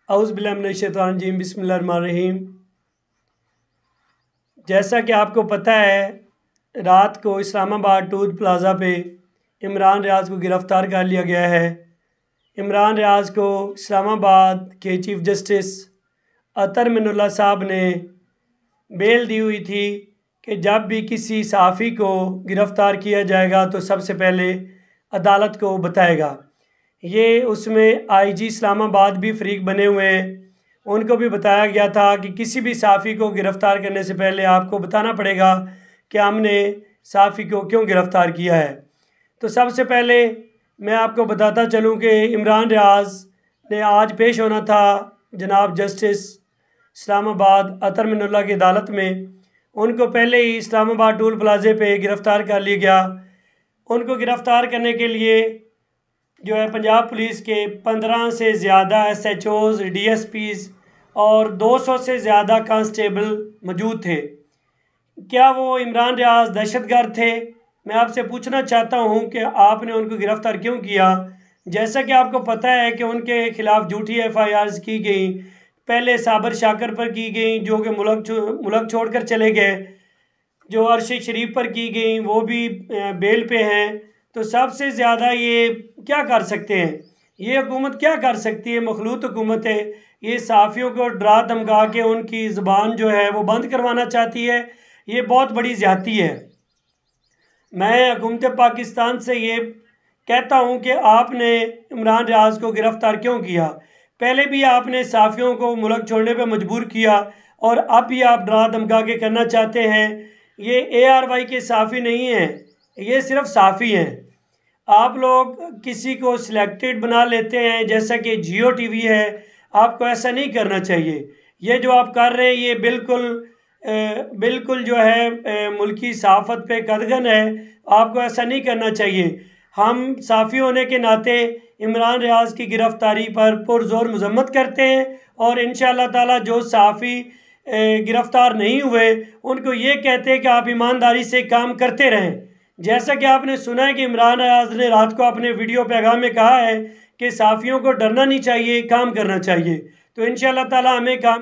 औज़ु बिल्लाहि मिनश्शैतानिर्रजीम बिस्मिल्लाहिर्रहमानिर्रहीम। जैसा कि आपको पता है, रात को इस्लामाबाद टूर प्लाज़ा पे इमरान रियाज़ को गिरफ़्तार कर लिया गया है। इमरान रियाज़ को इस्लामाबाद के चीफ़ जस्टिस अतर मिनुल्लाह साहब ने बेल दी हुई थी कि जब भी किसी सहाफ़ी को गिरफ़्तार किया जाएगा तो सबसे पहले अदालत को बताएगा। ये उसमें आईजी इस्लामाबाद भी फ़रीक बने हुए हैं। उनको भी बताया गया था कि किसी भी सहाफ़ी को गिरफ़्तार करने से पहले आपको बताना पड़ेगा कि हमने सहाफ़ी को क्यों गिरफ़्तार किया है। तो सबसे पहले मैं आपको बताता चलूँ कि इमरान रियाज़ ने आज पेश होना था जनाब जस्टिस इस्लामाबाद अतर मिनुल्लाह की अदालत में। उनको पहले ही इस्लामाबाद टूल प्लाज़े पे गिरफ़्तार कर लिया गया। उनको गिरफ़्तार करने के लिए जो है पंजाब पुलिस के 15 से ज़्यादा SHOs, DSPs और 200 से ज़्यादा कांस्टेबल मौजूद थे। क्या वो इमरान रियाज़ दहशतगर्द थे? मैं आपसे पूछना चाहता हूं कि आपने उनको गिरफ़्तार क्यों किया। जैसा कि आपको पता है कि उनके ख़िलाफ़ झूठी FIRs की गई। पहले साबर शाकर पर की गई जो कि मुल्क छोड़ कर चले गए, जो अर्शी शरीफ पर की गई वो भी बेल पे हैं। तो सबसे ज़्यादा ये क्या कर सकते हैं, ये हुकूमत क्या कर सकती है? मखलूत हुकूमत है। ये सहाफ़ियों को डरा धमका के उनकी ज़ुबान जो है वो बंद करवाना चाहती है। ये बहुत बड़ी ज़्यादती है। मैं हुकूमत पाकिस्तान से ये कहता हूँ कि आपने इमरान रियाज़ को गिरफ़्तार क्यों किया? पहले भी आपने सहाफ़ियों को मुल्क छोड़ने पर मजबूर किया और अब भी आप डरा धमका के करना चाहते हैं। ये ARY के सहाफ़ी नहीं हैं, ये सिर्फ सहाफ़ी हैं। आप लोग किसी को सिलेक्टेड बना लेते हैं, जैसा कि जियो TV है। आपको ऐसा नहीं करना चाहिए। ये जो आप कर रहे हैं ये बिल्कुल जो है मुल्की सहाफ़त पे कदगन है। आपको ऐसा नहीं करना चाहिए। हम सहाफ़ी होने के नाते इमरान रियाज़ की गिरफ़्तारी पर पुरज़ोर मज़म्मत करते हैं और इंशाअल्लाह ताला जो सहाफ़ी गिरफ़्तार नहीं हुए उनको ये कहते हैं कि आप ईमानदारी से काम करते रहें। जैसा कि आपने सुना है कि इमरान रियाज़ ने रात को अपने वीडियो पैगाम में कहा है कि सहाफ़ियों को डरना नहीं चाहिए, काम करना चाहिए। तो इंशाअल्लाह ताला हमें काम